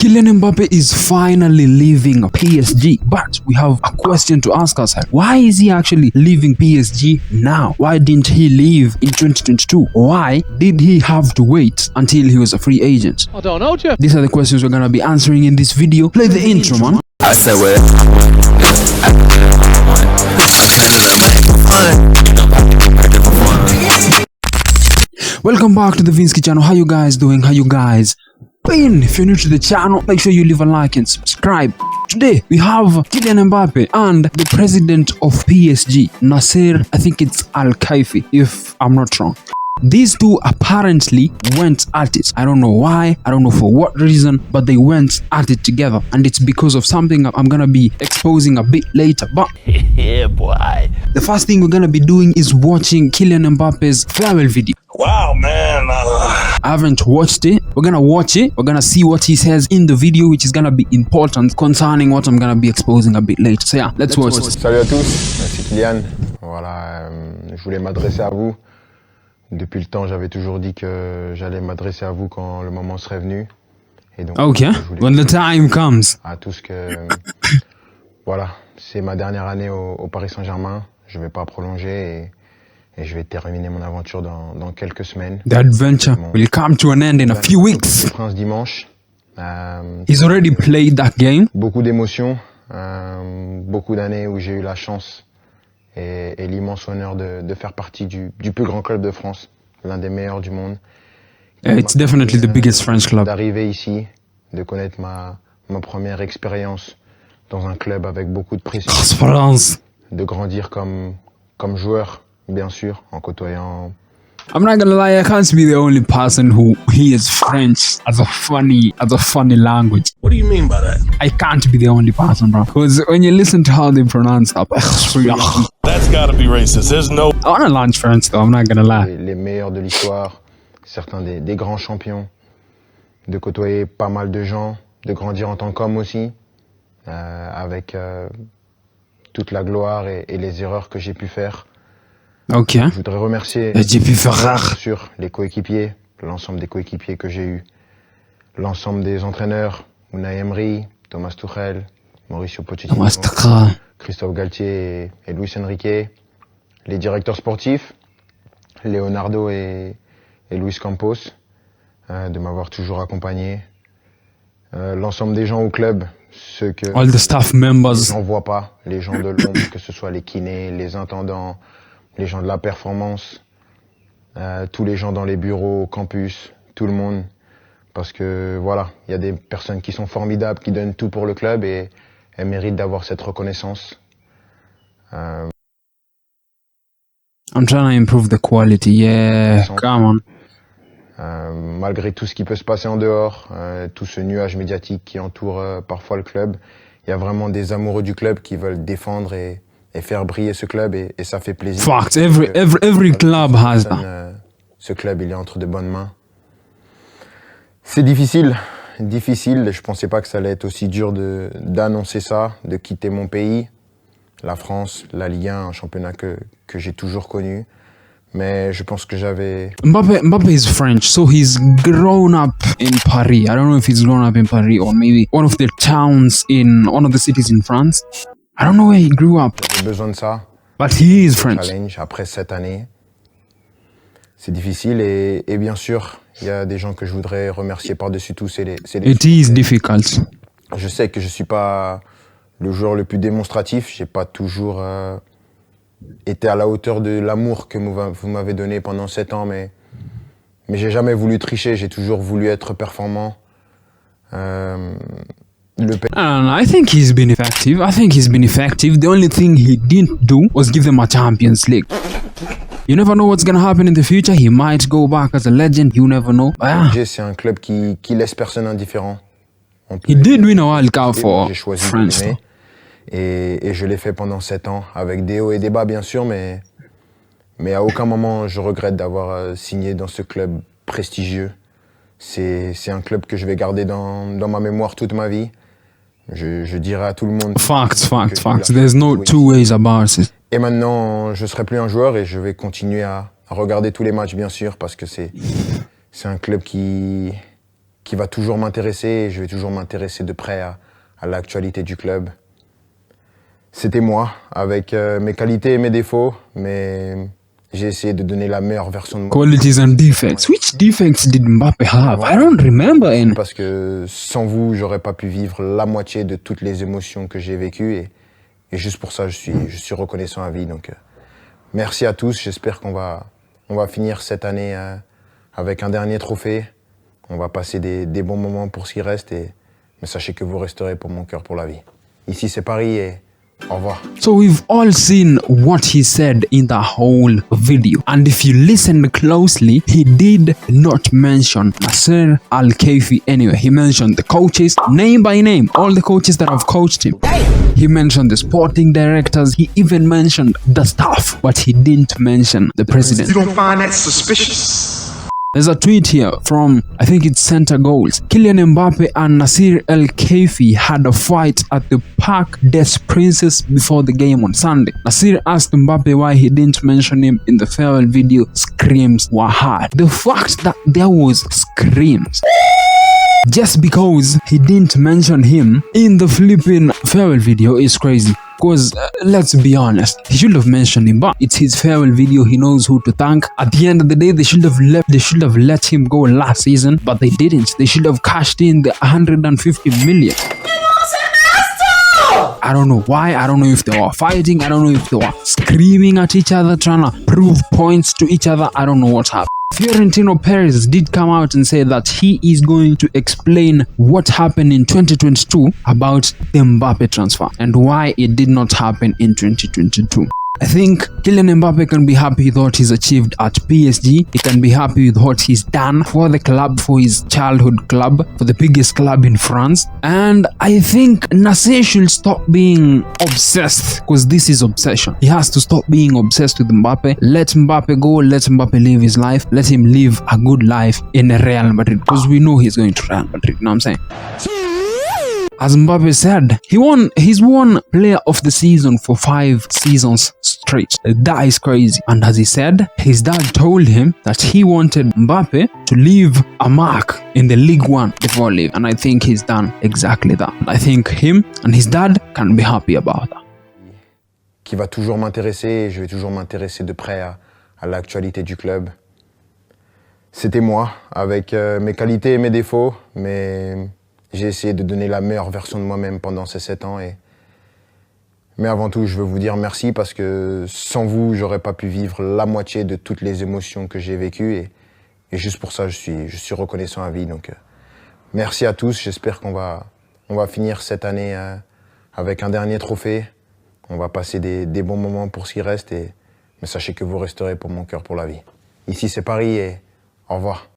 Kylian Mbappe is finally leaving PSG, but we have a question to ask ourselves. Why is he actually leaving PSG now? Why didn't he leave in 2022? Why did he have to wait until he was a free agent? I don't know, Jeff. These are the questions we're gonna be answering in this video. Play the intro, man. I said what Welcome back to the Vinsky channel. How you guys doing? How you guys been? If you're new to the channel, make sure you leave a like and subscribe. Today we have Kylian Mbappe and the president of PSG, Nasser, I think it's Al Khelaifi, if I'm not wrong. These two apparently went at it. I don't know why, I don't know for what reason, but they went at it together, and it's because of something I'm gonna be exposing a bit later. But yeah, boy. the first thing we're gonna be doing is watching Kylian Mbappe's farewell video. Wow, man. I haven't watched it. We're gonna watch it. We're gonna see what he says in the video, which is gonna be important concerning what I'm gonna be exposing a bit later. So yeah, let's watch it. Salut à tous, c'est Kylian. Voilà, je voulais m'adresser à vous. Depuis le temps, j'avais toujours dit que j'allais m'adresser à vous quand le moment serait venu. Et donc, Okay, when the time comes. À tous que voilà, c'est ma dernière année au Paris Saint-Germain. Je vais pas prolonger et je vais terminer mon aventure dans quelques semaines. The adventure will come to an end in a few weeks. Prince dimanche. He's already played that game. Beaucoup d'émotions, beaucoup d'années où j'ai eu la chance et l'immense honneur de faire partie du plus grand club de France, l'un des meilleurs du monde. It's definitely the biggest French club. D'arriver ici, de connaître ma première expérience dans un club avec beaucoup de pression, de grandir comme joueur, bien sûr, en côtoyant. I'm not gonna lie, I can't be the only person who hears French as a funny language. What do you mean by that? I can't be the only person, bro. Because when you listen to how they pronounce that, That's gotta be racist. There's no... I wanna launch French though, I'm not gonna lie. Les meilleurs de l'histoire, certains des grands champions, de côtoyer pas mal de gens, de grandir en tant qu'homme aussi, avec toute la gloire et les erreurs que j'ai pu faire. Ok. Je voudrais remercier bien sûr les coéquipiers, l'ensemble des coéquipiers que j'ai eus, l'ensemble des entraîneurs, Unai Emery, Thomas Tuchel, Mauricio Pochettino, Christophe Galtier et Luis Enrique, les directeurs sportifs, Leonardo et Luis Campos, de m'avoir toujours accompagné, l'ensemble des gens au club, ceux que all the staff members, les gens voient pas, les gens de l'ombre, que ce soit les kinés, les intendants, les gens de la performance, tous les gens dans les bureaux, campus, tout le monde. Parce que voilà, il y a des personnes qui sont formidables, qui donnent tout pour le club et elles méritent d'avoir cette reconnaissance. I'm trying to improve the quality, yeah, come on. Malgré tout ce qui peut se passer en dehors, tout ce nuage médiatique qui entoure parfois le club, il y a vraiment des amoureux du club qui veulent défendre et faire briller ce club et ça fait plaisir. Facts, every club has that. Ce club, il est entre de bonnes mains. C'est difficile, je pensais pas que ça allait être aussi dur d'annoncer ça, de quitter mon pays, la France, la Ligue 1, un championnat que j'ai toujours connu. Mais je pense que j'avais... Mbappe is French, so he's grown up in Paris. I don't know if he's grown up in Paris or maybe one of the towns in one of the cities in France. I don't know where he grew up. J'ai besoin de ça. But he is French. Challenge après 7 années. C'est difficile et bien sûr, il y a des gens que je voudrais remercier par-dessus tout. It is difficult. Je sais que je suis pas le joueur le plus démonstratif. J'ai pas toujours été à la hauteur de l'amour que vous m'avez donné pendant 7 ans, mais j'ai jamais voulu tricher. J'ai toujours voulu être performant. I think he's been effective. The only thing he didn't do was give them a Champions League. You never know what's gonna happen in the future. He might go back as a legend. You never know. C'est un club qui laisse personne indifférent. He did win a World Cup for France. Et je l'ai fait pendant 7 ans, avec des hauts et des bas bien sûr, mais à aucun moment je regrette d'avoir signé dans ce club prestigieux. C'est un club que je vais garder dans ma mémoire toute ma vie. Je dirai à tout le monde. Facts. There's no two ways about it. Et maintenant, je serai plus un joueur et je vais continuer à regarder tous les matchs, bien sûr, parce que c'est un club qui qui va toujours m'intéresser et je vais toujours m'intéresser de près à l'actualité du club. C'était moi, avec mes qualités et mes défauts, mais j'ai essayé de donner la meilleure version de moi. Qualities and defects. Which defects did Mbappe have? I don't remember any. Parce que sans vous, j'aurais pas pu vivre la moitié de toutes les émotions que j'ai vécues et juste pour ça, je suis reconnaissant à vie. Donc, merci à tous. J'espère qu'on va finir cette année avec un dernier trophée. On va passer des bons moments pour ce qui reste mais sachez que vous resterez pour mon cœur pour la vie. Ici, c'est Paris et au revoir. So we've all seen what he said in the whole video, and if you listen closely, he did not mention Nasser Al-Khelaifi anyway. He mentioned the coaches name by name, all the coaches that have coached him. He mentioned the sporting directors, he even mentioned the staff, but he didn't mention the president. You don't find that suspicious? There's a tweet here from, I think it's Center Goals. Kylian Mbappe and Nasser Al-Khelaifi had a fight at the Parc des Princes before the game on Sunday. Nasser asked Mbappe why he didn't mention him in the farewell video. Screams were heard. The fact that there was screams just because he didn't mention him in the flipping farewell video is crazy. Because let's be honest, he should have mentioned him, but it's his farewell video. He knows who to thank. At the end of the day, they should have let him go last season, but they didn't. They should have cashed in the 150 million. I don't know why. I don't know if they were fighting. I don't know if they were screaming at each other, trying to prove points to each other. I don't know what happened. Florentino Perez did come out and say that he is going to explain what happened in 2022 about the Mbappe transfer and why it did not happen in 2022. I think Kylian Mbappe can be happy with what he's achieved at PSG. He can be happy with what he's done for the club, for his childhood club, for the biggest club in France. And I think Nasser should stop being obsessed, because this is obsession. He has to stop being obsessed with Mbappe. Let Mbappe go, let Mbappe live his life. Let him live a good life in Real Madrid, because we know he's going to Real Madrid. You know what I'm saying? As Mbappe said, he's won Player of the Season for 5 seasons straight. That is crazy. And as he said, his dad told him that he wanted Mbappe to leave a mark in the League One before leaving. And I think he's done exactly that. I think him and his dad can be happy about that. Qui va toujours m'intéresser et je vais toujours m'intéresser de près à l'actualité du club. C'était moi, avec mes qualités et mes défauts, mais j'ai essayé de donner la meilleure version de moi-même pendant ces 7 ans. Mais avant tout, je veux vous dire merci parce que sans vous, j'aurais pas pu vivre la moitié de toutes les émotions que j'ai vécues. Et juste pour ça, je suis reconnaissant à vie. Donc, merci à tous. J'espère qu'on va finir cette année avec un dernier trophée. On va passer des bons moments pour ce qui reste. Mais sachez que vous resterez pour mon cœur pour la vie. Ici, c'est Paris et au revoir.